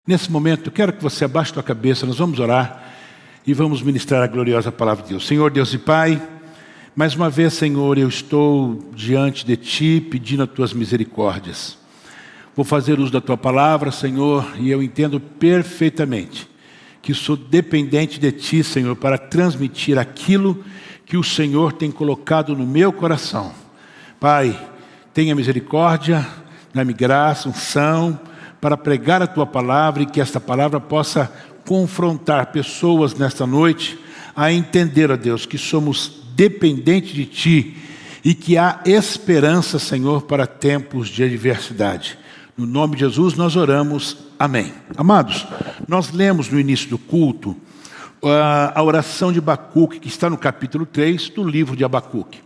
Nesse momento, eu quero que você abaixe a tua cabeça, nós vamos orar e vamos ministrar a gloriosa palavra de Deus. Senhor Deus e Pai, mais uma vez, Senhor, eu estou diante de Ti pedindo as Tuas misericórdias. Vou fazer uso da Tua palavra, Senhor, e eu entendo perfeitamente que sou dependente de Ti, Senhor, para transmitir aquilo que o Senhor tem colocado no meu coração. Pai, tenha misericórdia, dá-me graça, unção, para pregar a Tua palavra e que esta palavra possa confrontar pessoas nesta noite a entender, ó Deus, que somos dependentes de Ti e que há esperança, Senhor, para tempos de adversidade. No nome de Jesus nós oramos, amém. Amados, nós lemos no início do culto a oração de Abacuque, que está no capítulo 3 do livro de Abacuque.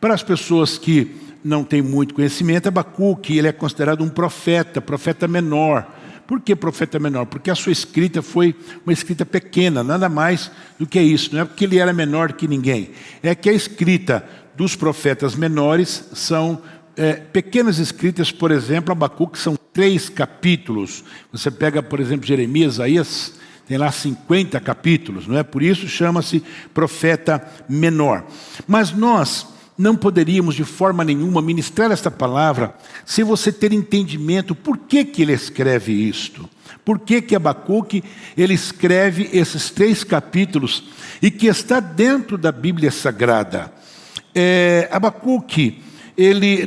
Para as pessoas que não têm muito conhecimento, Abacuque ele é considerado um profeta menor. Por que profeta menor? Porque a sua escrita foi uma escrita pequena, nada mais do que isso. Não é porque ele era menor que ninguém. É que a escrita dos profetas menores são pequenas escritas. Por exemplo, Abacuque são 3 capítulos. Você pega, por exemplo, Jeremias, Isaías, tem lá 50 capítulos, não é? Por isso chama-se profeta menor. Mas nós não poderíamos de forma nenhuma ministrar esta palavra sem você ter entendimento por que ele escreve isto. Por que Abacuque ele escreve esses 3 capítulos e que está dentro da Bíblia Sagrada. Abacuque,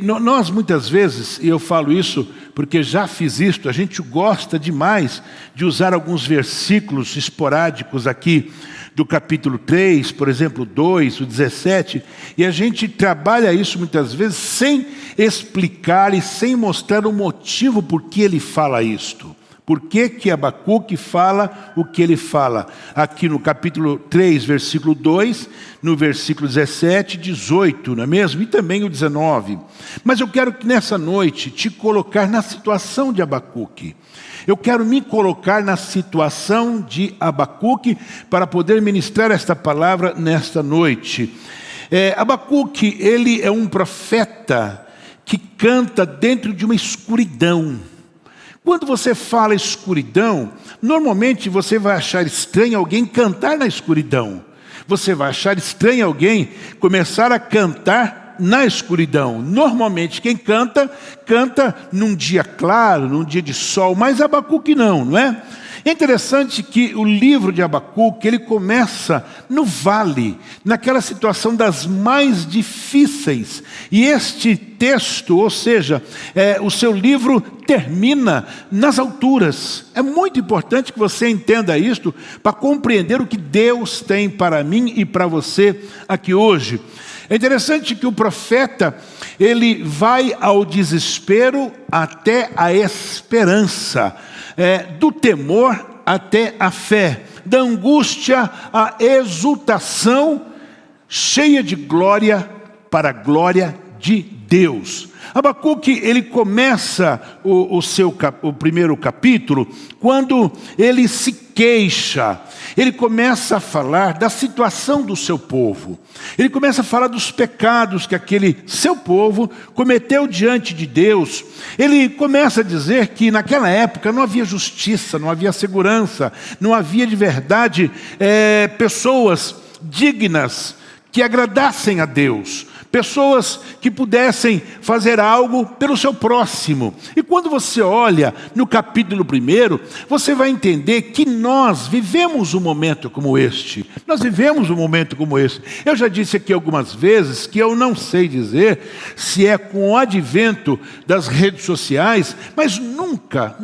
nós muitas vezes, e eu falo isso porque já fiz isso, a gente gosta demais de usar alguns versículos esporádicos aqui do capítulo 3, por exemplo, 2, o 17, e a gente trabalha isso muitas vezes sem explicar e sem mostrar o motivo por que ele fala isto. Por que Abacuque fala o que ele fala? Aqui no capítulo 3, versículo 2, no versículo 17, 18, não é mesmo? E também o 19. Mas eu quero que nessa noite te colocar na situação de Abacuque. Eu quero me colocar na situação de Abacuque para poder ministrar esta palavra nesta noite. Abacuque, ele é um profeta que canta dentro de uma escuridão. Quando você fala escuridão, normalmente você vai achar estranho alguém cantar na escuridão. Você vai achar estranho alguém começar a cantar na escuridão. Normalmente quem canta num dia claro, num dia de sol, mas Abacuque não é? É interessante que o livro de Abacuque, ele começa no vale, naquela situação das mais difíceis. E este texto, ou seja, o seu livro termina nas alturas. É muito importante que você entenda isto para compreender o que Deus tem para mim e para você aqui hoje. É interessante que o profeta, ele vai ao desespero até a esperança, do temor até a fé, da angústia à exultação, cheia de glória para a glória de Deus. Abacuque, ele começa o primeiro capítulo quando ele se queixa. Ele começa a falar da situação do seu povo. Ele começa a falar dos pecados que aquele seu povo cometeu diante de Deus. Ele começa a dizer que naquela época não havia justiça, não havia segurança, não havia de verdade pessoas dignas que agradassem a Deus. Pessoas que pudessem fazer algo pelo seu próximo. E quando você olha no capítulo 1, você vai entender que nós vivemos um momento como este. Nós vivemos um momento como este. Eu já disse aqui algumas vezes que eu não sei dizer se é com o advento das redes sociais, mas nunca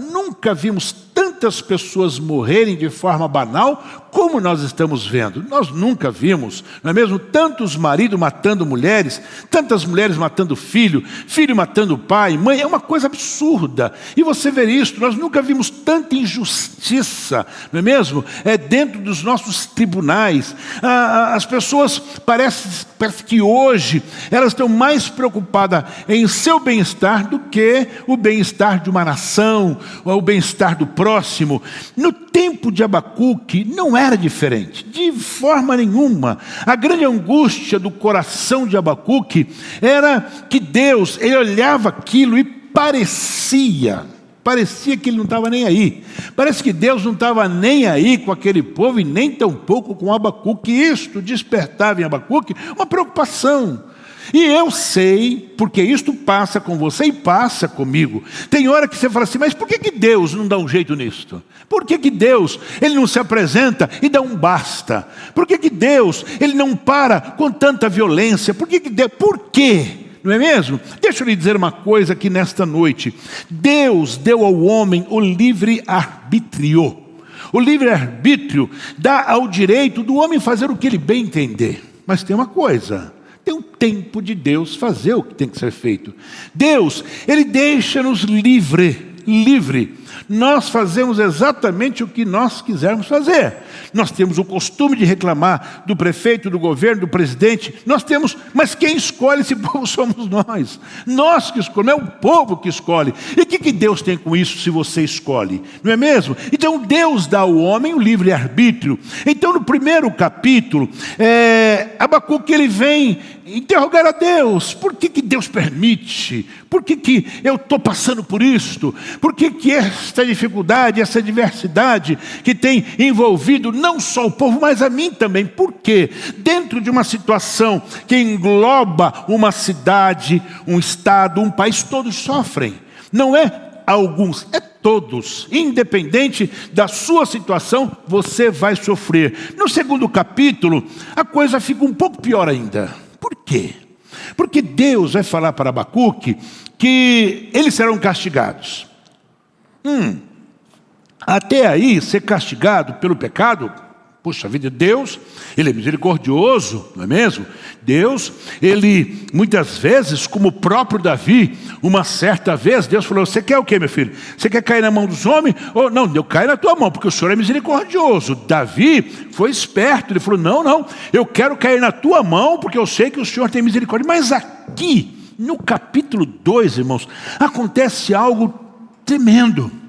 vimos tantas pessoas morrerem de forma banal como nós estamos vendo. Nós nunca vimos, não é mesmo? Tantos maridos matando mulheres, tantas mulheres matando filho, filho matando pai, mãe, é uma coisa absurda. E você vê isso, nós nunca vimos tanta injustiça, não é mesmo? Dentro dos nossos tribunais. As pessoas parece que hoje elas estão mais preocupadas em seu bem-estar do que o bem-estar de uma nação, ou o bem-estar do próximo. No tempo de Abacuque não era diferente, de forma nenhuma. A grande angústia do coração de Abacuque era que Deus, ele olhava aquilo e parecia Parecia que ele não estava nem aí. Parece que Deus não estava nem aí com aquele povo e nem tampouco com Abacuque. Isto despertava em Abacuque uma preocupação. E eu sei, porque isto passa com você e passa comigo. Tem hora que você fala assim, mas por que Deus não dá um jeito nisto? Por que Deus ele não se apresenta e dá um basta? Por que Deus ele não para com tanta violência? Por que Deus... Por quê? Não é mesmo? Deixa eu lhe dizer uma coisa aqui nesta noite. Deus deu ao homem o livre-arbítrio. O livre-arbítrio dá ao direito do homem fazer o que ele bem entender. Mas tem uma coisa, tem um tempo de Deus fazer o que tem que ser feito. Deus, ele deixa-nos livre. Nós fazemos exatamente o que nós quisermos fazer. Nós temos o costume de reclamar do prefeito, do governo, do presidente. Nós temos, mas quem escolhe esse povo somos nós. Nós que escolhemos, é o povo que escolhe. E o que Deus tem com isso se você escolhe? Não é mesmo? Então Deus dá ao homem o livre-arbítrio. Então no primeiro capítulo, Abacuque ele vem interrogar a Deus. Por que Deus permite? Por que eu estou passando por isto? Por que esta dificuldade, essa adversidade que tem envolvido não só o povo, mas a mim também? Por quê? Dentro de uma situação que engloba uma cidade, um estado, um país, todos sofrem. Não é alguns, é todos. Independente da sua situação, você vai sofrer. No segundo capítulo, a coisa fica um pouco pior ainda. Por quê? Porque Deus vai falar para Abacuque que eles serão castigados. Até aí, ser castigado pelo pecado, puxa vida, Deus, ele é misericordioso, não é mesmo? Deus, ele, muitas vezes, como o próprio Davi, uma certa vez, Deus falou, você quer o quê, meu filho? Você quer cair na mão dos homens? Ou não, eu caio na tua mão, porque o Senhor é misericordioso. Davi foi esperto, ele falou, não, eu quero cair na tua mão, porque eu sei que o Senhor tem misericórdia. Mas aqui, no capítulo 2, irmãos, acontece algo tremendo.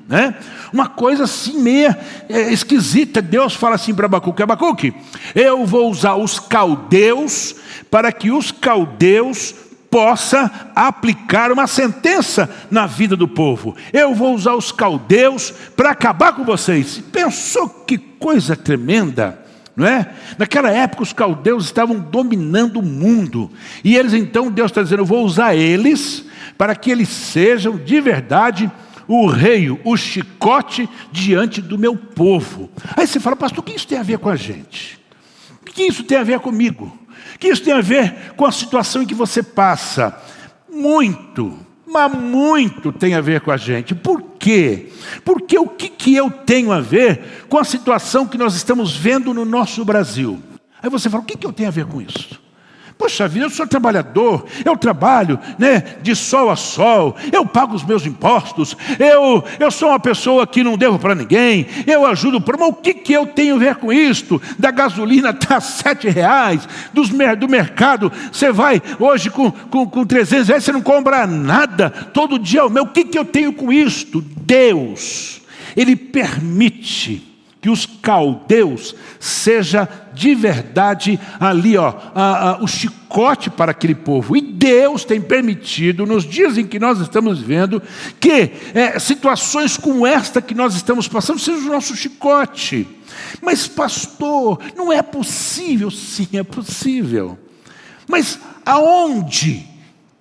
Uma coisa assim meia esquisita. Deus fala assim para Abacuque, Abacuque, eu vou usar os caldeus para que os caldeus possam aplicar uma sentença na vida do povo. Eu vou usar os caldeus para acabar com vocês. Pensou que coisa tremenda? Não é? Naquela época os caldeus estavam dominando o mundo. E eles então, Deus está dizendo, eu vou usar eles para que eles sejam de verdade o rei, o chicote diante do meu povo. Aí você fala, pastor, o que isso tem a ver com a gente? O que isso tem a ver comigo? O que isso tem a ver com a situação em que você passa? Muito, mas muito tem a ver com a gente. Por quê? Porque o que eu tenho a ver com a situação que nós estamos vendo no nosso Brasil? Aí você fala, o que eu tenho a ver com isso? Poxa vida, eu sou trabalhador, eu trabalho de sol a sol, eu pago os meus impostos, eu sou uma pessoa que não devo para ninguém, eu ajudo o povo. Mas o que eu tenho a ver com isto? Da gasolina está R$7, do mercado, você vai hoje com R$300, você não compra nada, todo dia é o meu. O que eu tenho com isto? Deus, ele permite que os caldeus seja de verdade ali, o chicote para aquele povo. E Deus tem permitido, nos dias em que nós estamos vivendo, que situações como esta que nós estamos passando seja o nosso chicote. Mas pastor, não é possível? Sim, é possível. Mas aonde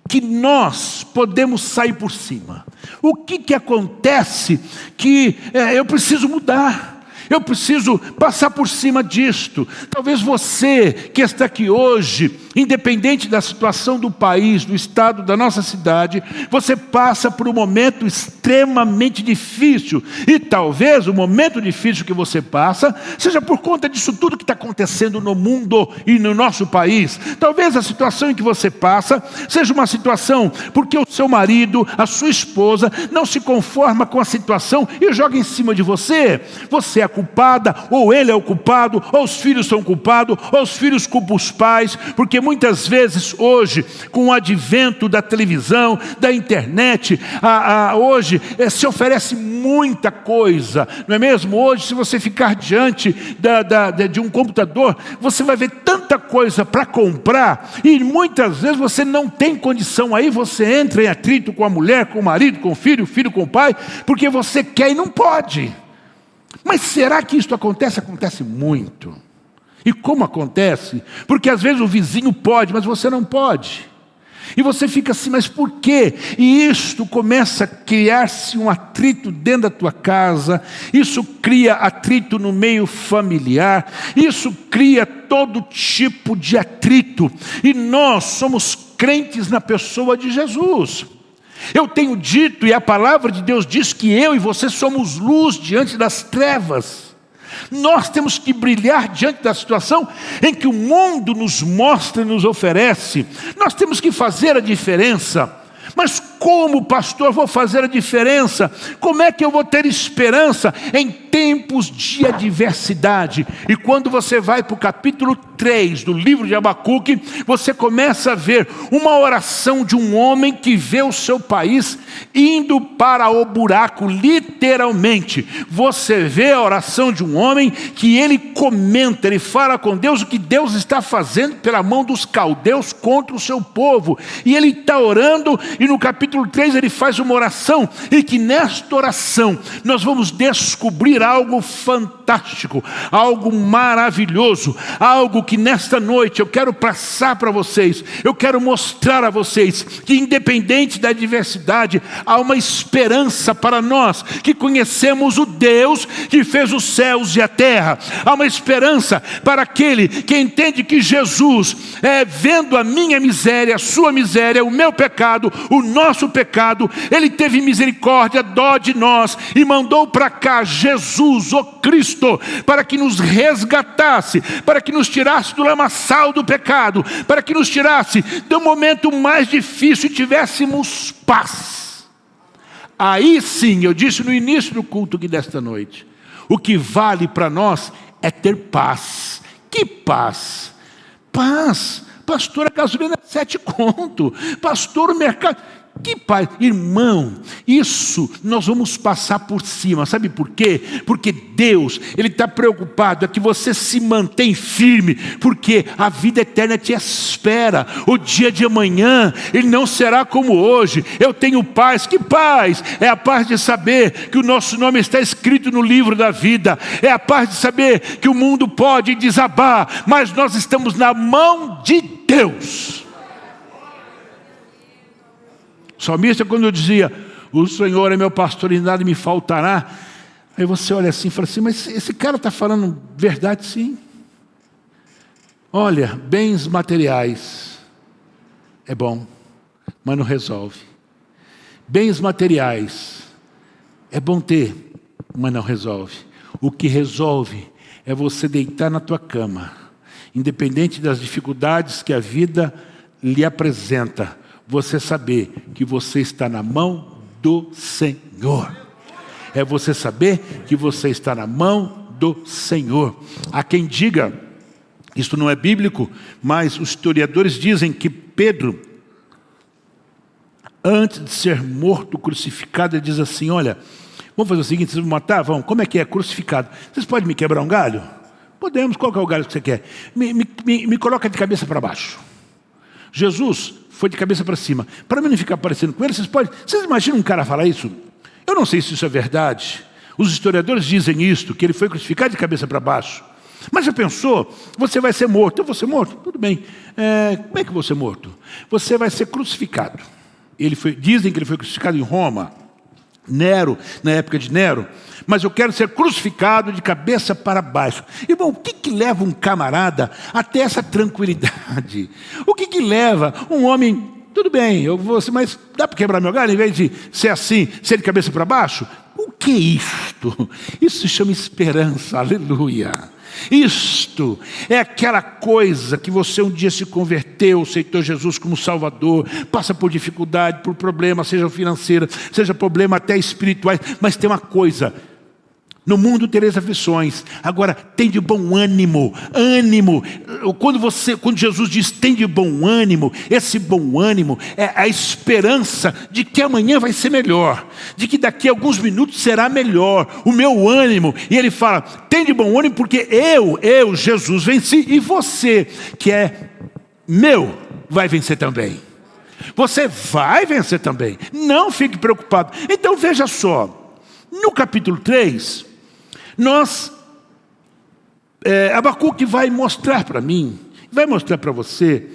que nós podemos sair por cima? O que acontece que eu preciso mudar? Eu preciso passar por cima disto. Talvez você que está aqui hoje, independente da situação do país, do estado, da nossa cidade, você passa por um momento extremamente difícil. E talvez o momento difícil que você passa seja por conta disso tudo que está acontecendo no mundo e no nosso país. Talvez a situação em que você passa seja uma situação porque o seu marido, a sua esposa, não se conforma com a situação e joga em cima de você. Você é culpada, ou ele é o culpado, ou os filhos são culpados, ou os filhos culpam os pais, porque muitas vezes hoje, com o advento da televisão, da internet, hoje se oferece muita coisa, não é mesmo? Hoje, se você ficar diante de um computador, você vai ver tanta tanta coisa para comprar, e muitas vezes você não tem condição, aí você entra em atrito com a mulher, com o marido, com o filho com o pai, porque você quer e não pode. Mas será que isso acontece? Acontece muito. E como acontece? Porque às vezes o vizinho pode, mas você não pode. E você fica assim, mas por quê? E isto começa a criar-se um atrito dentro da tua casa, isso cria atrito no meio familiar, isso cria todo tipo de atrito. E nós somos crentes na pessoa de Jesus. Eu tenho dito, e a palavra de Deus diz que eu e você somos luz diante das trevas. Nós temos que brilhar diante da situação em que o mundo nos mostra e nos oferece. Nós temos que fazer a diferença. Mas como, pastor, vou fazer a diferença? Como é que eu vou ter esperança em tempos de adversidade? E quando você vai para o capítulo 3 do livro de Abacuque, você começa a ver uma oração de um homem que vê o seu país indo para o buraco, literalmente. Você vê a oração de um homem que ele comenta, ele fala com Deus o que Deus está fazendo pela mão dos caldeus contra o seu povo. E ele está orando, e no capítulo 3 ele faz uma oração, e que nesta oração nós vamos descobrir algo fantástico, algo maravilhoso, algo que nesta noite eu quero passar para vocês, eu quero mostrar a vocês que independente da adversidade, há uma esperança para nós que conhecemos o Deus que fez os céus e a terra. Há uma esperança para aquele que entende que Jesus, vendo a minha miséria, a sua miséria, o meu pecado, o nosso pecado, ele teve misericórdia, dó de nós e mandou para cá Jesus, o Cristo, para que nos resgatasse, para que nos tirasse do lamaçal do pecado, para que nos tirasse do momento mais difícil e tivéssemos paz. Aí sim, eu disse no início do culto aqui desta noite, o que vale para nós é ter paz. Que paz? Paz. Pastor, a gasolina é 7 conto. Pastor, o mercado... Que paz, irmão, isso nós vamos passar por cima, sabe por quê? Porque Deus, Ele está preocupado, é que você se mantém firme, porque a vida eterna te espera, o dia de amanhã, ele não será como hoje. Eu tenho paz, que paz? É a paz de saber que o nosso nome está escrito no livro da vida, é a paz de saber que o mundo pode desabar, mas nós estamos na mão de Deus. O salmista, quando eu dizia, o Senhor é meu pastor e nada me faltará, aí você olha assim e fala assim, mas esse cara está falando verdade? Sim. Olha, bens materiais é bom, mas não resolve. Bens materiais é bom ter, mas não resolve. O que resolve é você deitar na tua cama, independente das dificuldades que a vida lhe apresenta, você saber que você está na mão do Senhor. É você saber que você está na mão do Senhor. Há quem diga, isto não é bíblico, mas os historiadores dizem que Pedro, antes de ser morto, crucificado, ele diz assim, olha, vamos fazer o seguinte, vocês vão matar? Vão. Como é que é crucificado? Vocês podem me quebrar um galho? Podemos. Qual que é o galho que você quer? Me coloca de cabeça para baixo. Jesus foi de cabeça para cima. Para mim não ficar parecendo com ele, vocês imaginam um cara falar isso? Eu não sei se isso é verdade. Os historiadores dizem isto, que ele foi crucificado de cabeça para baixo. Mas já pensou? Você vai ser morto. Eu vou ser morto? Tudo bem. Como é que eu vou ser morto? Você vai ser crucificado. Dizem que ele foi crucificado em Roma. Nero, na época de Nero. Mas eu quero ser crucificado de cabeça para baixo. Irmão, o que leva um camarada até essa tranquilidade? O que leva um homem, tudo bem, mas dá para quebrar meu galho em vez de ser assim, ser de cabeça para baixo? O que é isto? Isso se chama esperança, aleluia. Isto é aquela coisa que você um dia se converteu, aceitou Jesus como Salvador, passa por dificuldade, por problema, seja financeira, seja problema até espirituais, mas tem uma coisa, No mundo tereis aflições. Agora, tem de bom ânimo. Ânimo. Quando Jesus diz tem de bom ânimo, esse bom ânimo é a esperança de que amanhã vai ser melhor. De que daqui a alguns minutos será melhor. O meu ânimo. E ele fala, tem de bom ânimo porque eu, Jesus, venci. E você, que é meu, vai vencer também. Você vai vencer também. Não fique preocupado. Então veja só. No capítulo 3... Abacuque vai mostrar para mim, vai mostrar para você,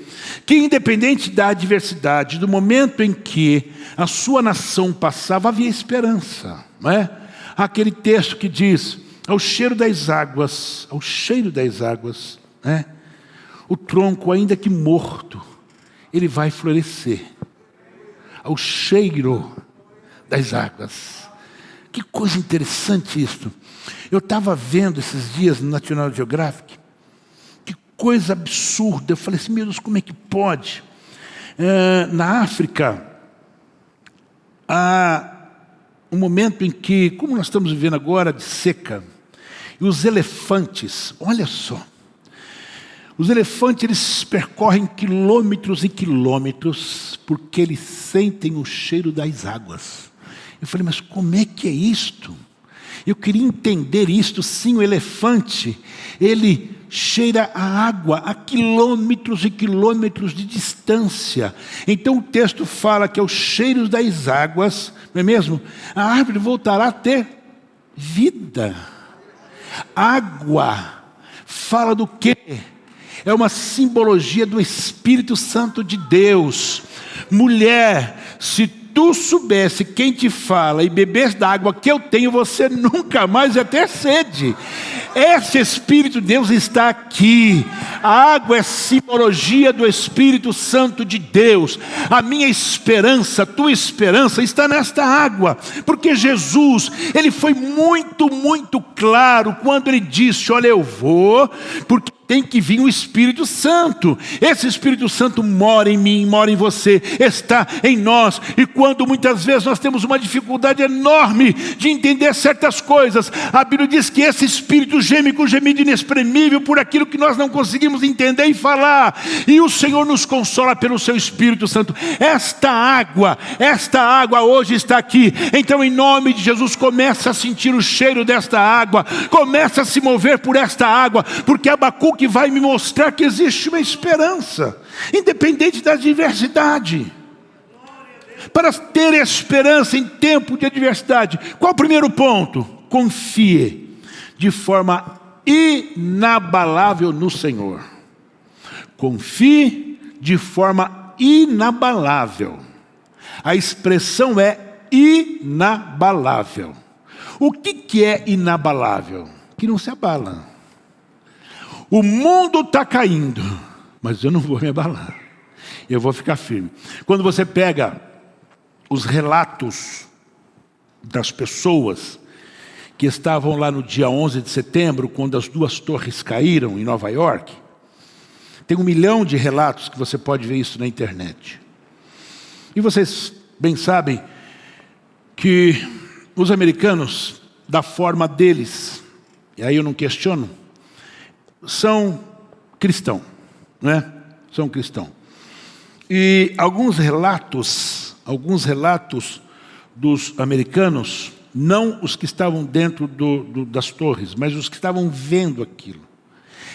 que independente da adversidade, do momento em que a sua nação passava, havia esperança. Não é? Aquele texto que diz, ao cheiro das águas, né? O tronco, ainda que morto, ele vai florescer. Ao cheiro das águas. Que coisa interessante isso. Eu estava vendo esses dias no National Geographic, que coisa absurda. Eu falei assim, meu Deus, como é que pode? Na África, há um momento em que, como nós estamos vivendo agora, de seca, e os elefantes, olha só, os elefantes eles percorrem quilômetros e quilômetros, porque eles sentem o cheiro das águas. Eu falei, mas como é que é isto? Eu queria entender isto. Sim, o elefante, ele cheira a água a quilômetros e quilômetros de distância. Então o texto fala que aos cheiros das águas, não é mesmo? A árvore voltará a ter vida. Água fala do quê? É uma simbologia do Espírito Santo de Deus. Mulher, se tu soubesse quem te fala e bebesse da água que eu tenho, você nunca mais vai ter sede. Esse Espírito de Deus está aqui. A água é simbologia do Espírito Santo de Deus. A minha esperança, a tua esperança está nesta água. Porque Jesus, ele foi muito, muito claro quando ele disse, olha, eu vou, porque tem que vir o Espírito Santo. Esse Espírito Santo mora em mim, mora em você, está em nós. E quando muitas vezes nós temos uma dificuldade enorme de entender certas coisas, a Bíblia diz que esse Espírito geme com gemido inexprimível por aquilo que nós não conseguimos entender e falar. E o Senhor nos consola pelo seu Espírito Santo. Esta água hoje está aqui. Então, em nome de Jesus, começa a sentir o cheiro desta água. Começa a se mover por esta água, porque Abacuque que vai me mostrar que existe uma esperança, independente da adversidade. Para ter esperança em tempo de adversidade, qual o primeiro ponto? Confie de forma inabalável no Senhor. Confie de forma inabalável. A expressão é inabalável. O que é inabalável? Que não se abala. O mundo está caindo, mas eu não vou me abalar. Eu vou ficar firme. Quando você pega os relatos das pessoas que estavam lá no dia 11 de setembro, quando as 2 torres caíram em Nova York, tem 1 milhão de relatos que você pode ver isso na internet. E vocês bem sabem que os americanos, da forma deles, e aí eu não questiono, são cristãos, né? São cristãos. E alguns relatos dos americanos, não os que estavam dentro das torres, mas os que estavam vendo aquilo.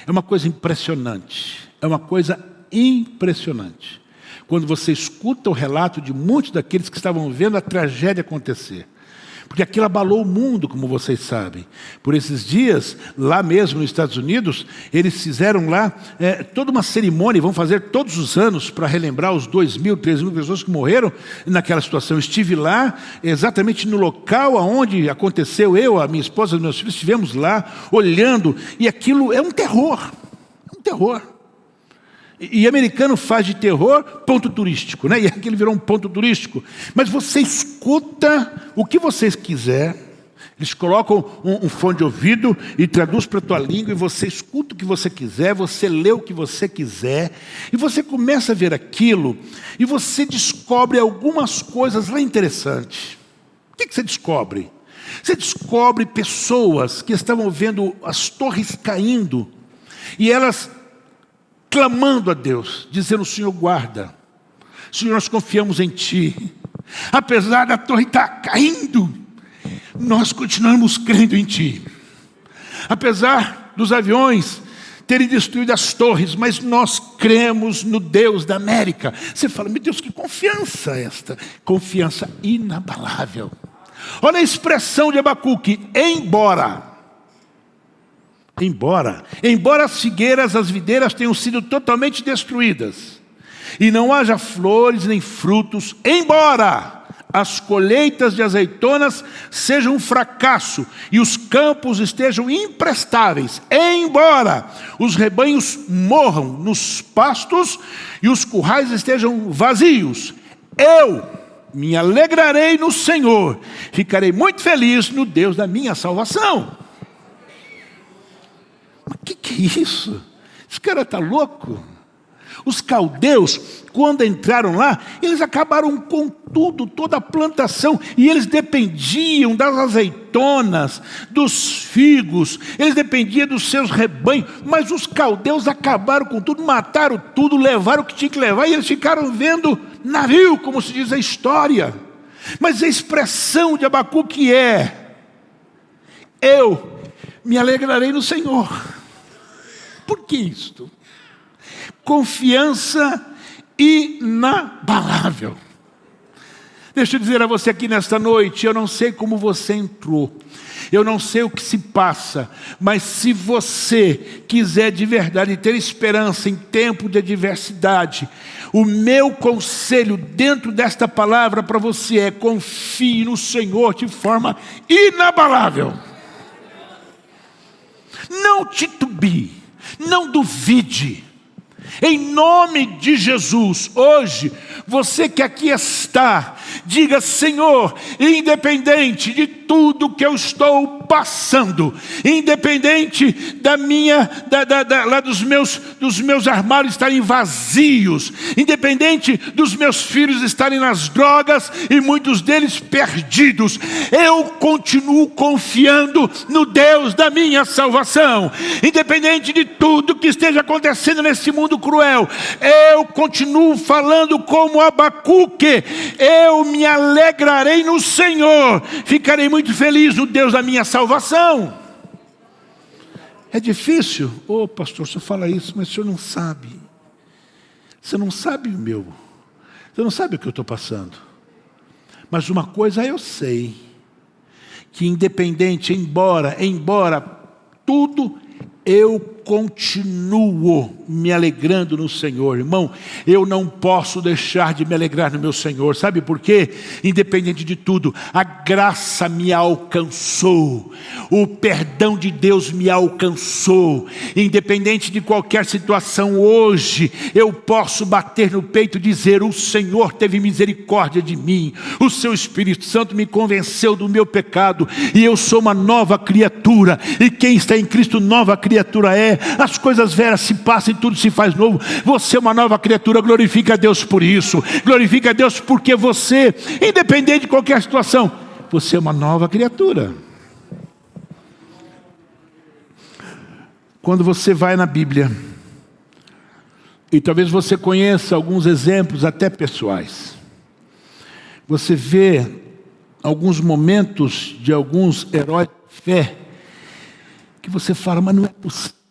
É uma coisa impressionante. É uma coisa impressionante. Quando você escuta o relato de muitos daqueles que estavam vendo a tragédia acontecer. Porque aquilo abalou o mundo, como vocês sabem. Por esses dias, lá mesmo nos Estados Unidos, eles fizeram lá toda uma cerimônia, vão fazer todos os anos para relembrar os 2.000, 3.000 pessoas que morreram naquela situação. Eu estive lá, exatamente no local onde aconteceu, eu, a minha esposa e os meus filhos, estivemos lá, olhando, e aquilo é um terror. É um terror. E americano faz de terror ponto turístico, né? E aquilo virou um ponto turístico. Mas você escuta o que você quiser, eles colocam um fone de ouvido e traduz para a tua língua, e você escuta o que você quiser, você lê o que você quiser, e você começa a ver aquilo, e você descobre algumas coisas lá interessantes. O que você descobre? Você descobre pessoas que estavam vendo as torres caindo e elas clamando a Deus, dizendo: Senhor, guarda. Senhor, nós confiamos em Ti. Apesar da torre estar caindo, nós continuamos crendo em Ti. Apesar dos aviões terem destruído as torres, mas nós cremos no Deus da América. Você fala: meu Deus, que confiança esta! Confiança inabalável. Olha a expressão de Abacuque: embora as figueiras, as videiras tenham sido totalmente destruídas, e não haja flores nem frutos, embora as colheitas de azeitonas sejam um fracasso e os campos estejam imprestáveis, embora os rebanhos morram nos pastos e os currais estejam vazios, eu me alegrarei no Senhor, ficarei muito feliz no Deus da minha salvação. Mas que é isso? Esse cara está louco? Os caldeus, quando entraram lá, eles acabaram com tudo, toda a plantação, e eles dependiam das azeitonas, dos figos, eles dependiam dos seus rebanhos, mas os caldeus acabaram com tudo, mataram tudo, levaram o que tinha que levar, e eles ficaram vendo navio, como se diz a história. Mas a expressão de Abacuque é: eu me alegrarei no Senhor. Por que isto? Confiança inabalável. Deixa eu dizer a você aqui nesta noite, eu não sei como você entrou, eu não sei o que se passa, mas se você quiser de verdade ter esperança em tempo de adversidade, o meu conselho dentro desta palavra para você é: confie no Senhor de forma inabalável. Não titubie, não duvide. Em nome de Jesus, hoje, você que aqui está, diga: Senhor, independente de tudo que eu estou passando, independente da minha, lá dos meus armários estarem vazios, independente dos meus filhos estarem nas drogas e muitos deles perdidos, eu continuo confiando no Deus da minha salvação. Independente de tudo que esteja acontecendo nesse mundo cruel, eu continuo falando como Abacuque: eu me alegrarei no Senhor, ficarei muito feliz no Deus da minha salvação. É difícil? Ô pastor, o senhor fala isso, mas o senhor não sabe. Você não sabe o meu. Você não sabe o que eu estou passando. Mas uma coisa eu sei: que independente, embora tudo, eu continuo me alegrando no Senhor. Irmão, eu não posso deixar de me alegrar no meu Senhor. Sabe por quê? Independente de tudo, a graça me alcançou, o perdão de Deus me alcançou. Independente de qualquer situação, hoje eu posso bater no peito e dizer: o Senhor teve misericórdia de mim, o seu Espírito Santo me convenceu do meu pecado, e eu sou uma nova criatura, e quem está em Cristo, nova criatura é. As coisas velhas se passam e tudo se faz novo. Você é uma nova criatura, glorifica a Deus por isso. Glorifica a Deus porque você, independente de qualquer situação, você é uma nova criatura. Quando você vai na Bíblia, e talvez você conheça alguns exemplos até pessoais, você vê alguns momentos de alguns heróis de fé, que você fala: mas não é possível.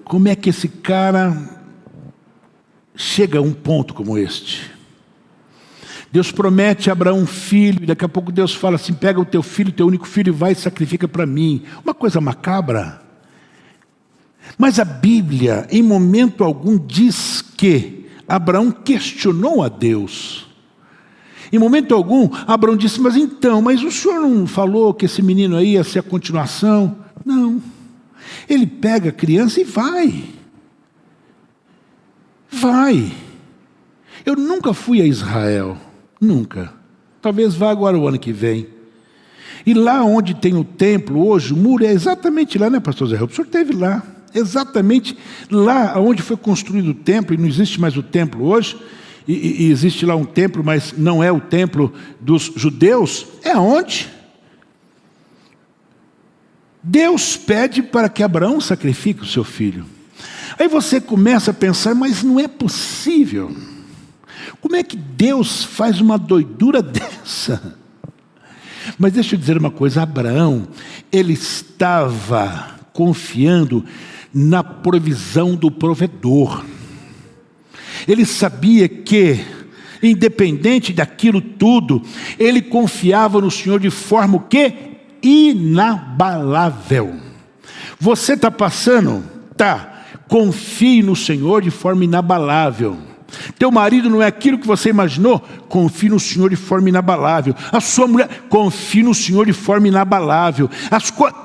Como é que esse cara chega a um ponto como este? Deus promete a Abraão um filho, e daqui a pouco Deus fala assim: pega o teu filho, teu único filho, e vai e sacrifica para mim. Uma coisa macabra. Mas a Bíblia, em momento algum, diz que Abraão questionou a Deus. Em momento algum, Abraão disse: mas o senhor não falou que esse menino aí ia ser a continuação? Não. Ele pega a criança e vai. Eu nunca fui a Israel. Nunca. Talvez vá agora o ano que vem. E lá onde tem o templo hoje, o muro é exatamente lá, né, pastor Zé? O senhor esteve lá. Exatamente lá onde foi construído o templo, e não existe mais o templo hoje, e existe lá um templo, mas não é o templo dos judeus. É onde? Deus pede para que Abraão sacrifique o seu filho. Aí você começa a pensar, mas não é possível. Como é que Deus faz uma doidura dessa? Mas deixa eu dizer uma coisa, Abraão, ele estava confiando na provisão do provedor. Ele sabia que, independente daquilo tudo, ele confiava no Senhor de forma o quê? Inabalável. Você está passando? Tá. Confie no Senhor de forma inabalável. Teu marido não é aquilo que você imaginou? Confie no Senhor de forma inabalável. A sua mulher, confie no Senhor de forma inabalável.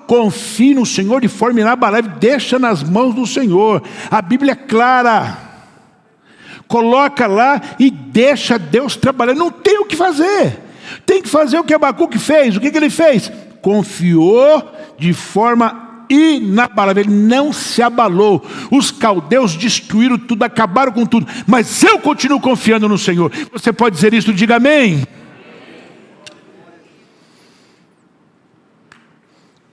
Confie no Senhor de forma inabalável. Deixa nas mãos do Senhor. A Bíblia é clara. Coloca lá e deixa Deus trabalhar. Não tem o que fazer. Tem que fazer o que Abacuque fez. O que ele fez? Confiou de forma inabalável. Ele não se abalou. Os caldeus destruíram tudo, acabaram com tudo. Mas eu continuo confiando no Senhor. Você pode dizer isso? Diga amém.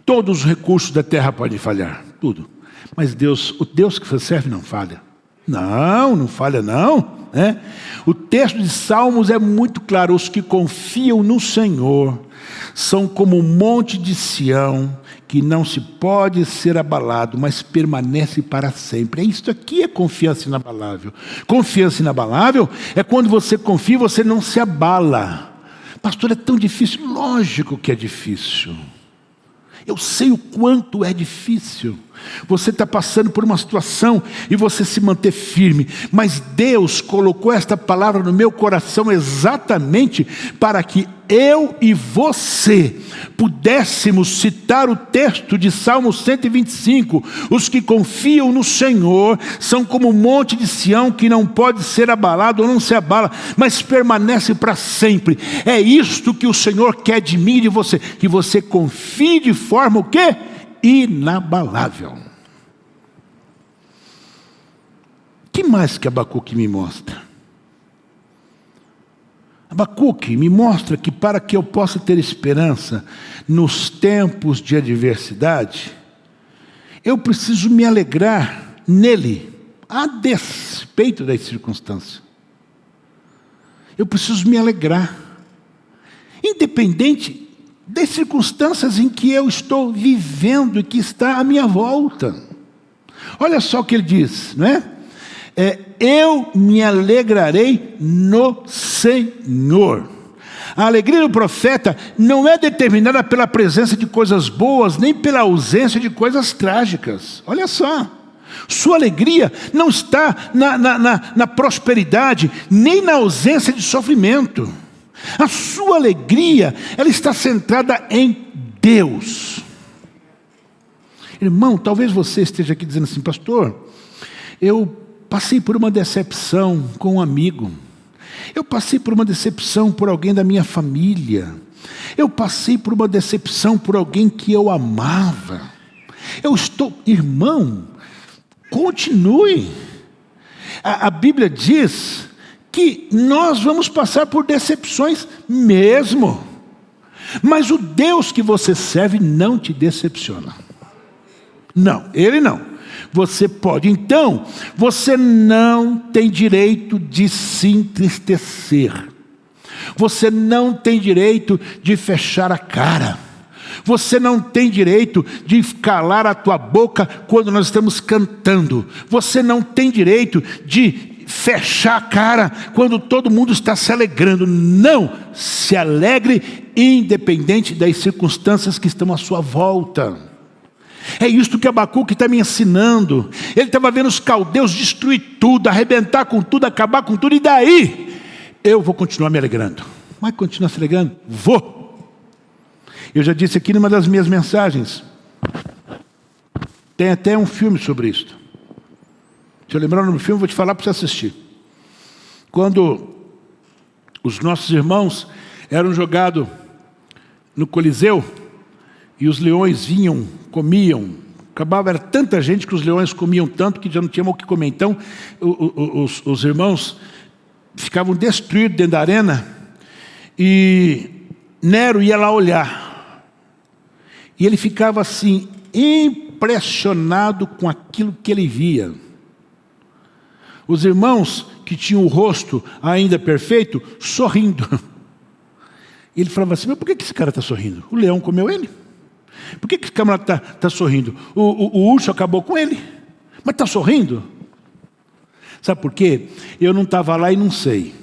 Todos os recursos da terra podem falhar. Tudo. Mas Deus, o Deus que você serve não falha. Não falha não. O texto de Salmos é muito claro. Os que confiam no Senhor são como um monte de Sião, que não se pode ser abalado, mas permanece para sempre. Isso aqui é confiança inabalável. Confiança inabalável é quando você confia e você não se abala. Pastor, é tão difícil. Lógico que é difícil. Eu sei o quanto é difícil. Você está passando por uma situação e você se manter firme. Mas Deus colocou esta palavra no meu coração exatamente para que eu e você pudéssemos citar o texto de Salmo 125. Os que confiam no Senhor são como um monte de Sião que não pode ser abalado ou não se abala, mas permanece para sempre. É isto que o Senhor quer de mim e de você, que você confie de forma o quê? Inabalável. O que mais que Abacuque me mostra? Abacuque me mostra que para que eu possa ter esperança nos tempos de adversidade, eu preciso me alegrar nele, a despeito das circunstâncias. Eu preciso me alegrar, independente das circunstâncias em que eu estou vivendo e que está à minha volta. Olha só o que ele diz, não é? Eu me alegrarei no Senhor. A alegria do profeta não é determinada pela presença de coisas boas, nem pela ausência de coisas trágicas. Olha só. Sua alegria não está na prosperidade, nem na ausência de sofrimento. A sua alegria, ela está centrada em Deus. Irmão, talvez você esteja aqui dizendo assim, pastor, eu passei por uma decepção com um amigo. Eu passei por uma decepção por alguém da minha família. Eu passei por uma decepção por alguém que eu amava. Irmão, continue. A Bíblia diz que nós vamos passar por decepções mesmo. Mas o Deus que você serve não te decepciona. Não, Ele não. Você pode, então, você não tem direito de se entristecer. Você não tem direito de fechar a cara. Você não tem direito de calar a tua boca quando nós estamos cantando. Você não tem direito de fechar a cara quando todo mundo está se alegrando. Não, se alegre independente das circunstâncias que estão à sua volta. É isso que Abacuque está me ensinando. Ele estava vendo os caldeus destruir tudo, arrebentar com tudo, acabar com tudo, e daí eu vou continuar me alegrando. Vai continuar se alegrando? Vou. Eu já disse aqui numa das minhas mensagens, tem até um filme sobre isso. Se eu lembrar no filme, vou te falar para você assistir. Quando os nossos irmãos eram jogados no Coliseu, e os leões vinham, comiam, acabava, era tanta gente que os leões comiam tanto que já não tinha mais o que comer. Então, os irmãos ficavam destruídos dentro da arena, e Nero ia lá olhar. E ele ficava assim, impressionado com aquilo que ele via. Os irmãos que tinham o rosto ainda perfeito, sorrindo. E ele falava assim, mas por que esse cara está sorrindo? O leão comeu ele? Por que esse camarada está sorrindo? O urso acabou com ele. Mas está sorrindo? Sabe por quê? Eu não estava lá e não sei.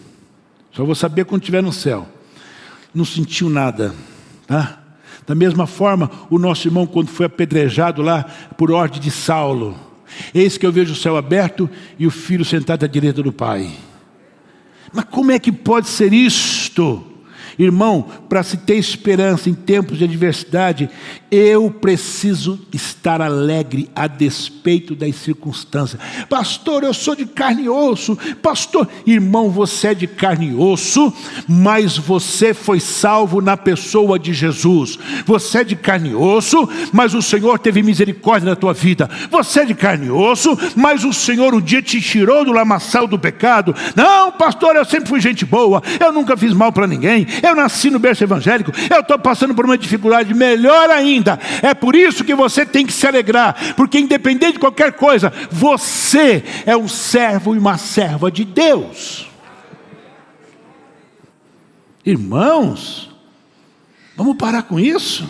Só vou saber quando estiver no céu. Não sentiu nada, tá? Da mesma forma, o nosso irmão, quando foi apedrejado lá por ordem de Saulo, eis que eu vejo o céu aberto e o filho sentado à direita do Pai. Mas como é que pode ser isto? Irmão, para se ter esperança em tempos de adversidade, eu preciso estar alegre a despeito das circunstâncias. Pastor, eu sou de carne e osso. Pastor, irmão, você é de carne e osso, mas você foi salvo na pessoa de Jesus. Você é de carne e osso, mas o Senhor teve misericórdia na tua vida. Você é de carne e osso, mas o Senhor um dia te tirou do lamaçal do pecado. Não, pastor, eu sempre fui gente boa, eu nunca fiz mal para ninguém, eu nasci no berço evangélico, eu estou passando por uma dificuldade melhor ainda. É por isso que você tem que se alegrar, porque independente de qualquer coisa, você é um servo e uma serva de Deus. Irmãos, vamos parar com isso?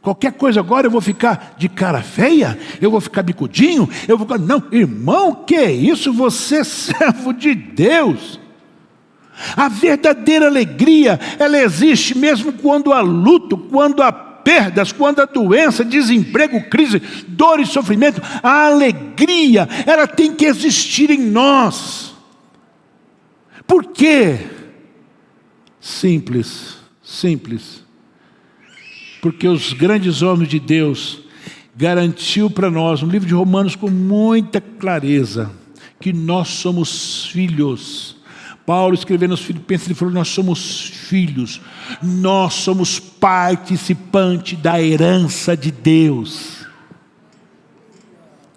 Qualquer coisa agora eu vou ficar de cara feia, eu vou ficar bicudinho, eu vou ficar... Não, irmão, que é isso? Você é servo de Deus. A verdadeira alegria, ela existe mesmo quando há luto, quando há perdas, quando há doença, desemprego, crise, dor e sofrimento. A alegria, ela tem que existir em nós. Por quê? Simples. Porque os grandes homens de Deus garantiu para nós, no livro de Romanos com muita clareza, que nós somos filhos. Paulo escrevendo aos Filipenses, ele falou, nós somos filhos, nós somos participantes da herança de Deus.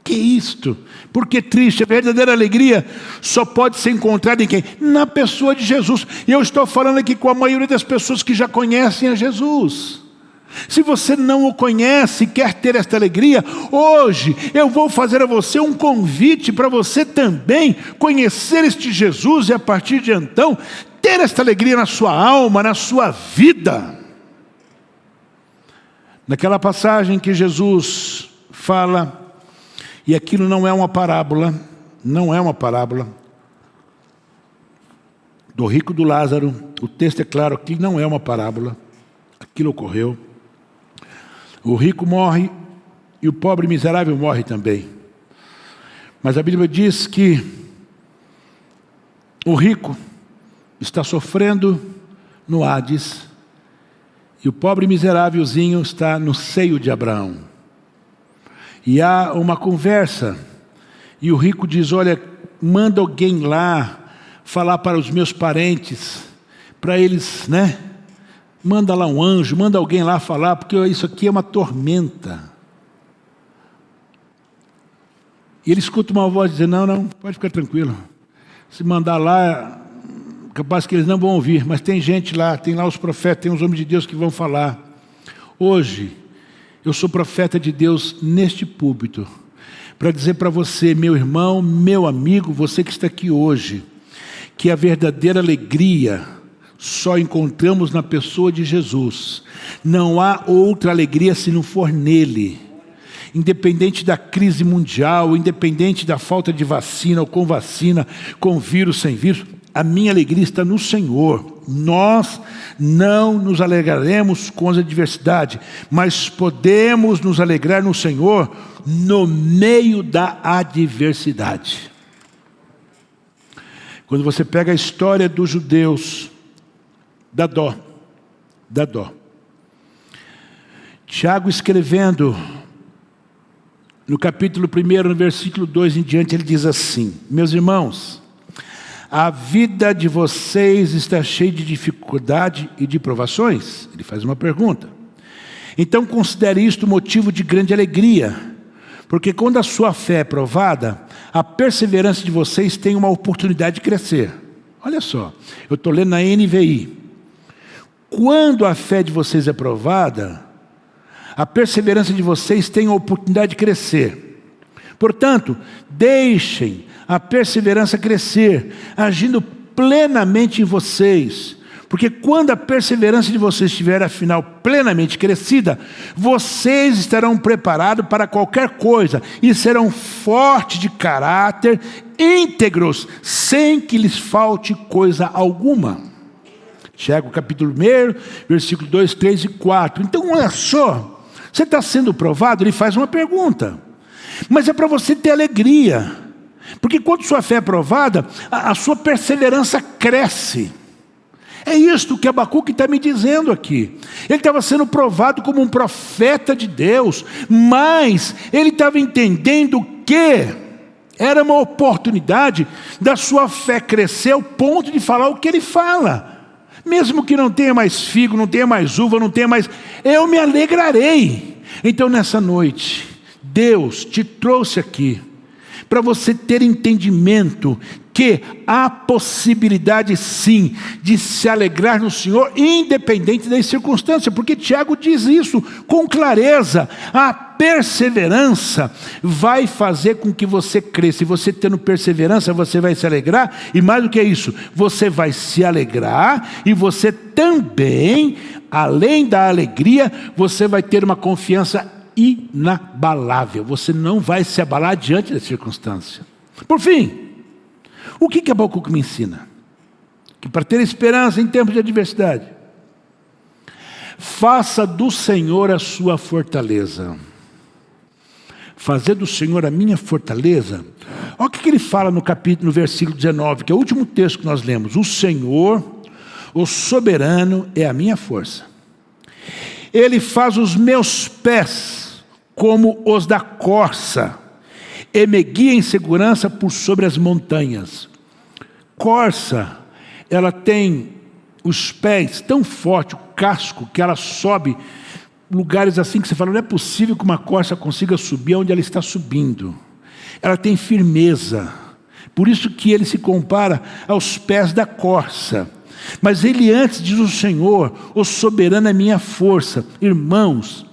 Que isto? Porque triste, a verdadeira alegria só pode ser encontrada em quem? Na pessoa de Jesus. E eu estou falando aqui com a maioria das pessoas que já conhecem a Jesus. Se você não o conhece e quer ter esta alegria, hoje eu vou fazer a você um convite para você também conhecer este Jesus e a partir de então ter esta alegria na sua alma, na sua vida. Naquela passagem que Jesus fala, e aquilo não é uma parábola, do rico do Lázaro, o texto é claro, aquilo não é uma parábola, aquilo ocorreu. O rico morre e o pobre miserável morre também. Mas a Bíblia diz que o rico está sofrendo no Hades e o pobre miserávelzinho está no seio de Abraão. E há uma conversa e o rico diz, olha, manda alguém lá falar para os meus parentes, para eles, manda lá um anjo, manda alguém lá falar, porque isso aqui é uma tormenta. E ele escuta uma voz dizer, não, pode ficar tranquilo. Se mandar lá, capaz que eles não vão ouvir, mas tem gente lá, tem lá os profetas, tem os homens de Deus que vão falar. Hoje, eu sou profeta de Deus neste púlpito, para dizer para você, meu irmão, meu amigo, você que está aqui hoje, que a verdadeira alegria só encontramos na pessoa de Jesus. Não há outra alegria se não for nele. Independente da crise mundial, independente da falta de vacina ou com vírus, sem vírus, a minha alegria está no Senhor. Nós não nos alegraremos com as adversidades, mas podemos nos alegrar no Senhor no meio da adversidade. Quando você pega a história dos judeus, dá dó. Tiago escrevendo, no capítulo 1, no versículo 2 em diante, ele diz assim, meus irmãos, a vida de vocês está cheia de dificuldade e de provações? Ele faz uma pergunta. Então considere isto motivo de grande alegria, porque quando a sua fé é provada, a perseverança de vocês tem uma oportunidade de crescer. Olha só, eu estou lendo na NVI. Quando a fé de vocês é provada, a perseverança de vocês tem a oportunidade de crescer. Portanto, deixem a perseverança crescer, agindo plenamente em vocês. Porque quando a perseverança de vocês estiver, afinal, plenamente crescida, vocês estarão preparados para qualquer coisa e serão fortes de caráter, íntegros, sem que lhes falte coisa alguma. Tiago capítulo 1, versículo 2, 3 e 4. Então, olha só, você está sendo provado, ele faz uma pergunta. Mas é para você ter alegria. Porque quando sua fé é provada, a sua perseverança cresce. É isto que Abacuque está me dizendo aqui. Ele estava sendo provado como um profeta de Deus, mas ele estava entendendo que era uma oportunidade da sua fé crescer ao ponto de falar o que ele fala. Mesmo que não tenha mais figo, não tenha mais uva, não tenha mais... eu me alegrarei. Então nessa noite, Deus te trouxe aqui para você ter entendimento que há possibilidade sim de se alegrar no Senhor, independente das circunstâncias, porque Tiago diz isso com clareza. A perseverança vai fazer com que você cresça, e você tendo perseverança, você vai se alegrar, e mais do que isso, você vai se alegrar, e você também, além da alegria, você vai ter uma confiança inabalável. Você não vai se abalar diante da circunstância. Por fim, o que Abacuque me ensina? Que para ter esperança em tempos de adversidade, faça do Senhor a sua fortaleza. Fazer do Senhor a minha fortaleza. Olha o que ele fala no versículo 19, que é o último texto que nós lemos. O Senhor, o soberano, é a minha força. Ele faz os meus pés como os da corça, e me guia em segurança por sobre as montanhas. Corça, ela tem os pés tão fortes, o casco, que ela sobe lugares assim que você fala, não é possível que uma corça consiga subir onde ela está subindo. Ela tem firmeza, por isso que ele se compara aos pés da corça. Mas ele antes diz: o Senhor, o soberano é minha força. Irmãos,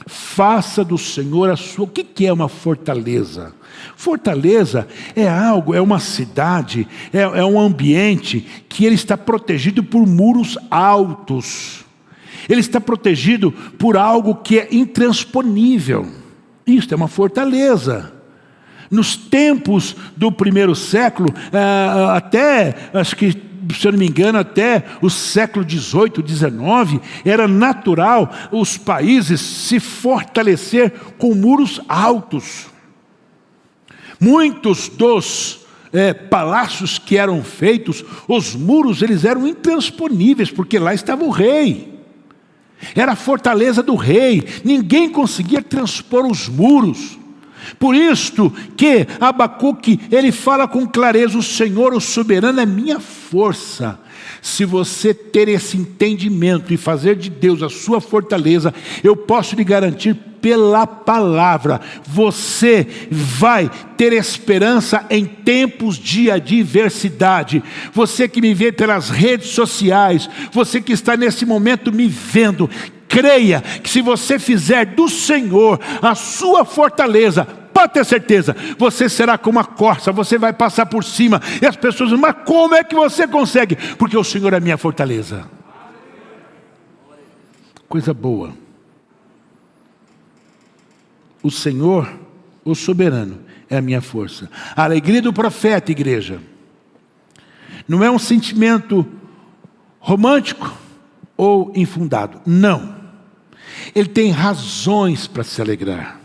faça do Senhor a sua... O que é uma fortaleza? Fortaleza é algo, é uma cidade, é um ambiente que ele está protegido por muros altos. Ele está protegido por algo que é intransponível. Isso é uma fortaleza. Nos tempos do primeiro século, até, acho que, se eu não me engano, até o século XVIII, XIX, era natural os países se fortalecer com muros altos. Muitos dos palácios que eram feitos, os muros eles eram intransponíveis, porque lá estava o rei. Era a fortaleza do rei, ninguém conseguia transpor os muros. Por isto que Abacuque, ele fala com clareza: o Senhor, o soberano, é minha força. Se você ter esse entendimento e fazer de Deus a sua fortaleza, eu posso lhe garantir pela palavra, você vai ter esperança em tempos de adversidade. Você que me vê pelas redes sociais, você que está nesse momento me vendo, creia que se você fizer do Senhor a sua fortaleza, pode ter certeza, você será como a corça, você vai passar por cima, e as pessoas dizem: mas como é que você consegue? Porque o Senhor é minha fortaleza. Coisa boa. O Senhor, o soberano, é a minha força. A alegria do profeta, igreja, não é um sentimento romântico ou infundado, não. Ele tem razões para se alegrar,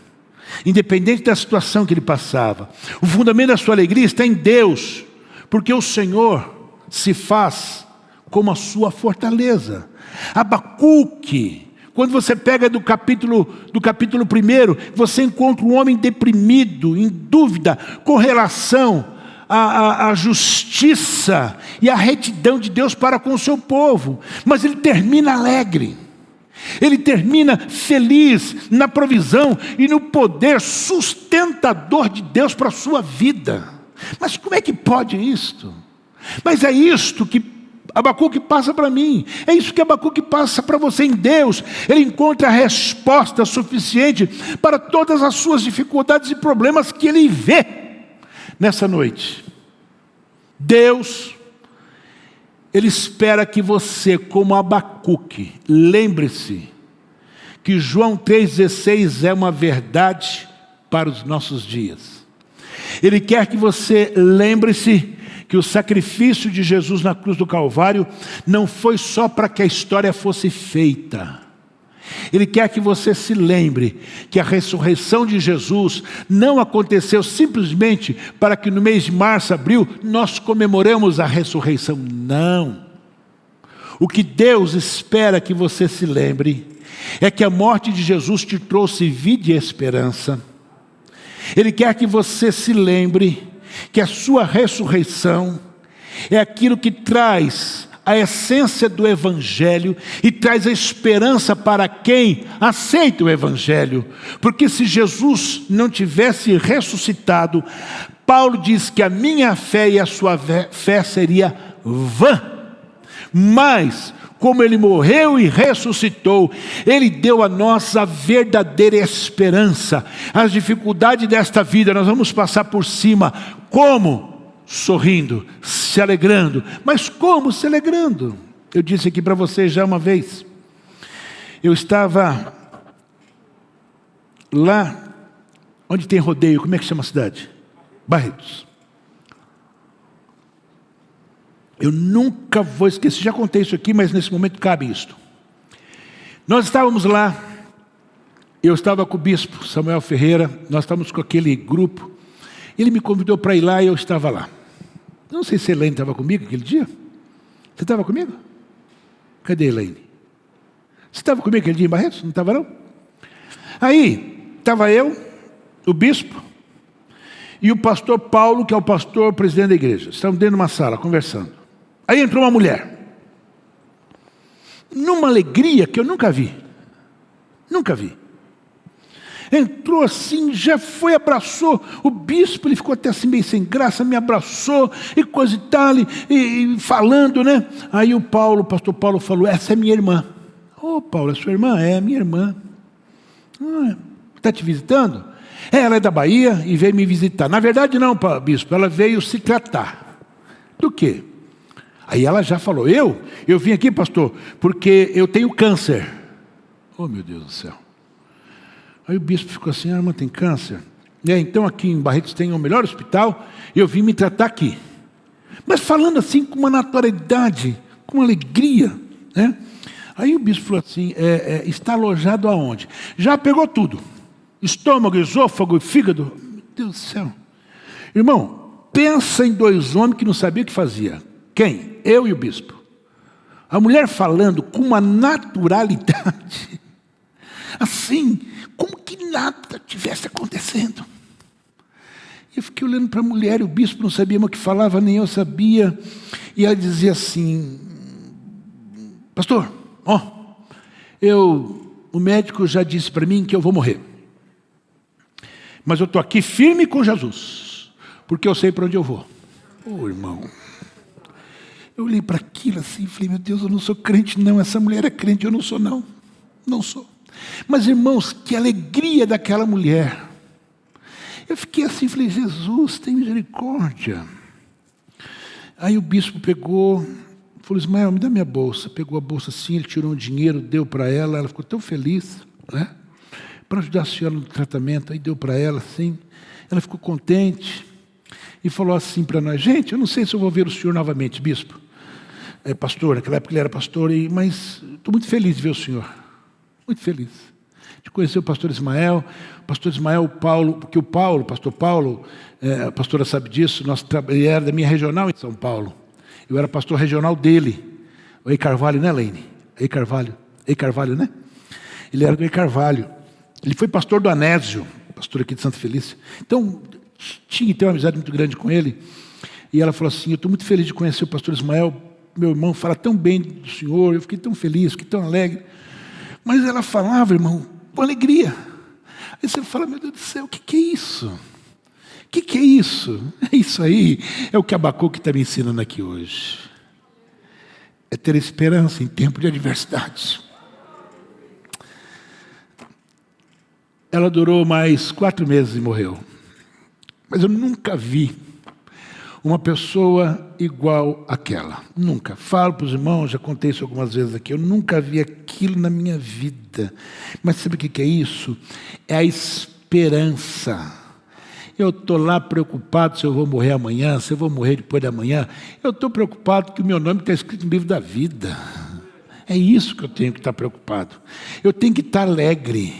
independente da situação que ele passava. O fundamento da sua alegria está em Deus, porque o Senhor se faz como a sua fortaleza. Abacuque, quando você pega do capítulo 1, você encontra um homem deprimido, em dúvida, com relação à justiça e à retidão de Deus para com o seu povo. Mas ele termina alegre. Ele termina feliz na provisão e no poder sustentador de Deus para a sua vida. Mas como é que pode isto? Mas é isto que Abacuque passa para mim. É isso que Abacuque passa para você. Em Deus, ele encontra a resposta suficiente para todas as suas dificuldades e problemas que ele vê nessa noite. Deus, ele espera que você, como Abacuque, lembre-se que João 3,16 é uma verdade para os nossos dias. Ele quer que você lembre-se que o sacrifício de Jesus na cruz do Calvário não foi só para que a história fosse feita. Ele quer que você se lembre que a ressurreição de Jesus não aconteceu simplesmente para que no mês de março, abril, nós comemoremos a ressurreição. Não. O que Deus espera que você se lembre é que a morte de Jesus te trouxe vida e esperança. Ele quer que você se lembre que a sua ressurreição é aquilo que traz a essência do Evangelho e traz a esperança para quem aceita o Evangelho. Porque se Jesus não tivesse ressuscitado, Paulo diz que a minha fé e a sua fé seria vã. Mas, como ele morreu e ressuscitou, ele deu a nós a verdadeira esperança. As dificuldades desta vida nós vamos passar por cima. Como? Sorrindo, se alegrando. Mas como se alegrando? Eu disse aqui para vocês já uma vez. Eu estava lá onde tem rodeio. Como é que chama a cidade? Barretos. Eu nunca vou esquecer, já contei isso aqui, mas nesse momento cabe isto. Nós estávamos lá, eu estava com o bispo Samuel Ferreira, nós estávamos com aquele grupo, ele me convidou para ir lá e eu estava lá. Não sei se a Elaine estava comigo aquele dia. Você estava comigo? Cadê a Elaine? Você estava comigo aquele dia em Barretos? Não estava não? Aí, estava eu, o bispo, e o pastor Paulo, que é o pastor presidente da igreja. Estávamos dentro de uma sala, conversando. Aí entrou uma mulher, numa alegria que eu nunca vi. Nunca vi. Entrou assim, já foi, abraçou o bispo, ele ficou até assim meio sem graça, me abraçou e coisa e tal, e falando, né? Aí o pastor Paulo falou, essa é minha irmã. Ô Paulo, é sua irmã? É minha irmã. Está te visitando? Ela é da Bahia e veio me visitar. Na verdade não, bispo, ela veio se tratar. Do quê? Aí ela já falou, eu vim aqui, pastor, porque eu tenho câncer. Oh, meu Deus do céu. Aí o bispo ficou assim, a irmã tem câncer? Então aqui em Barretos tem o melhor hospital, e eu vim me tratar aqui. Mas falando assim com uma naturalidade, com uma alegria, né? Aí o bispo falou assim, está alojado aonde? Já pegou tudo. Estômago, esôfago, fígado. Meu Deus do céu. Irmão, pensa em dois homens que não sabiam o que fazia. Quem? Eu e o bispo. A mulher falando com uma naturalidade, assim, como que nada tivesse acontecendo. Eu fiquei olhando para a mulher, e o bispo não sabia mais o que falava, nem eu sabia. E ela dizia assim, pastor, o médico já disse para mim que eu vou morrer. Mas eu estou aqui firme com Jesus, porque eu sei para onde eu vou. Irmão, eu olhei para aquilo assim e falei, meu Deus, eu não sou crente não, essa mulher é crente, eu não sou não, não sou. Mas irmãos, que alegria daquela mulher. Eu fiquei assim, falei, Jesus, tem misericórdia. Aí o bispo pegou, falou, Ismael, me dá minha bolsa. Pegou a bolsa assim, ele tirou um dinheiro, deu para ela ficou tão feliz, né? Para ajudar a senhora no tratamento, aí deu para ela assim, ela ficou contente e falou assim para nós, gente, eu não sei se eu vou ver o senhor novamente, bispo, pastor, naquela época ele era pastor, mas estou muito feliz de ver o senhor, muito feliz de conhecer o pastor Ismael, o Paulo, porque o pastor Paulo, a pastora sabe disso, ele era da minha regional em São Paulo, eu era pastor regional dele, o Ei Carvalho, né, Leine? Ei Carvalho, né? Ele era do Ei Carvalho. Ele foi pastor do Anésio, pastor aqui de Santa Felícia. Então, tinha uma amizade muito grande com ele. E ela falou assim, eu estou muito feliz de conhecer o pastor Ismael, meu irmão fala tão bem do senhor, eu fiquei tão feliz, fiquei tão alegre. Mas ela falava, irmão, com alegria. Aí você fala, meu Deus do céu, o que é isso? O que é isso? É isso aí, é o que Abacuque está me ensinando aqui hoje. é ter esperança em tempo de adversidades. Ela durou mais 4 meses e morreu. Mas eu nunca vi uma pessoa igual àquela. Nunca. Falo para os irmãos, já contei isso algumas vezes aqui, eu nunca vi aquilo na minha vida. Mas sabe o que é isso? É a esperança. Eu estou lá preocupado se eu vou morrer amanhã, se eu vou morrer depois de amanhã. Eu estou preocupado que o meu nome está escrito no livro da vida. É isso que eu tenho que estar preocupado. Eu tenho que estar alegre.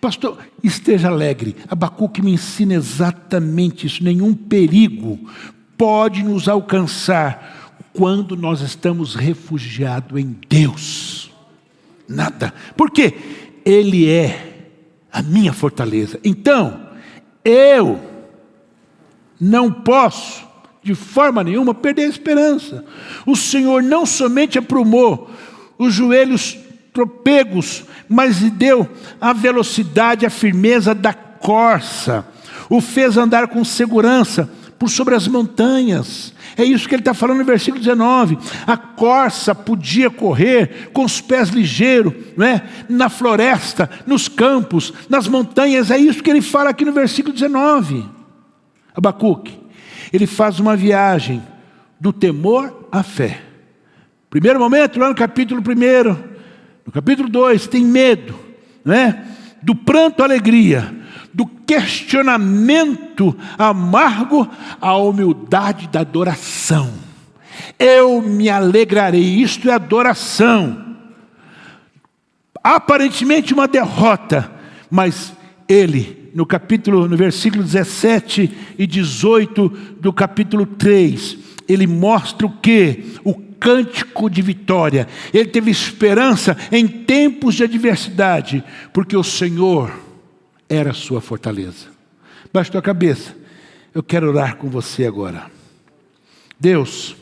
Pastor, esteja alegre. Abacuque me ensina exatamente isso. Nenhum perigo pode nos alcançar quando nós estamos refugiados em Deus. Nada. Por quê? Ele é a minha fortaleza. Então, eu não posso, de forma nenhuma, perder a esperança. O Senhor não somente aprumou os joelhos tropegos, mas lhe deu a velocidade, a firmeza da corça. O fez andar com segurança por sobre as montanhas. É isso que ele está falando no versículo 19. A corça podia correr com os pés ligeiros, não é? Na floresta, nos campos, nas montanhas. É isso que ele fala aqui no versículo 19. Abacuque, ele faz uma viagem do temor à fé. Primeiro momento, lá no capítulo 1, no capítulo 2, tem medo, né? Do pranto à alegria, do questionamento amargo à humildade da adoração. Eu me alegrarei, isto é adoração. Aparentemente uma derrota, mas ele, no versículo 17 e 18 do capítulo 3, ele mostra o quê? O cântico de vitória. Ele teve esperança em tempos de adversidade, porque o Senhor era a sua fortaleza. Baixe tua cabeça. Eu quero orar com você agora. Deus,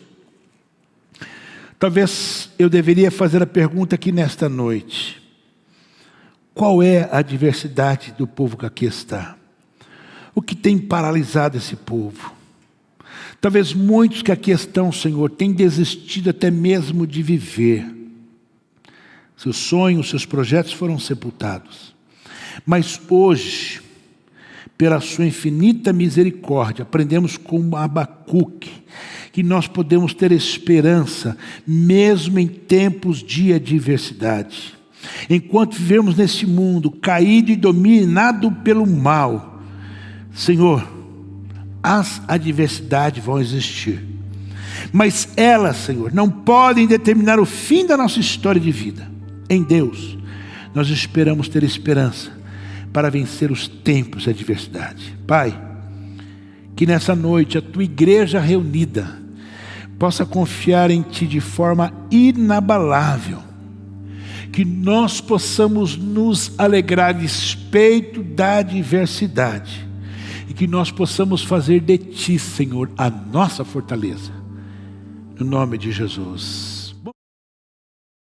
talvez eu deveria fazer a pergunta aqui nesta noite. Qual é a adversidade do povo que aqui está? O que tem paralisado esse povo? Talvez muitos que aqui estão, Senhor, tenham desistido até mesmo de viver. Seus sonhos, seus projetos foram sepultados. Mas hoje, pela sua infinita misericórdia, aprendemos com Abacuque, que nós podemos ter esperança, mesmo em tempos de adversidade. Enquanto vivemos nesse mundo, caído e dominado pelo mal, Senhor, as adversidades vão existir. Mas elas, Senhor, não podem determinar o fim da nossa história de vida. Em Deus, nós esperamos ter esperança para vencer os tempos de adversidade. Pai, que nessa noite a Tua igreja reunida possa confiar em Ti de forma inabalável. Que nós possamos nos alegrar a despeito da adversidade. E que nós possamos fazer de Ti, Senhor, a nossa fortaleza. No nome de Jesus.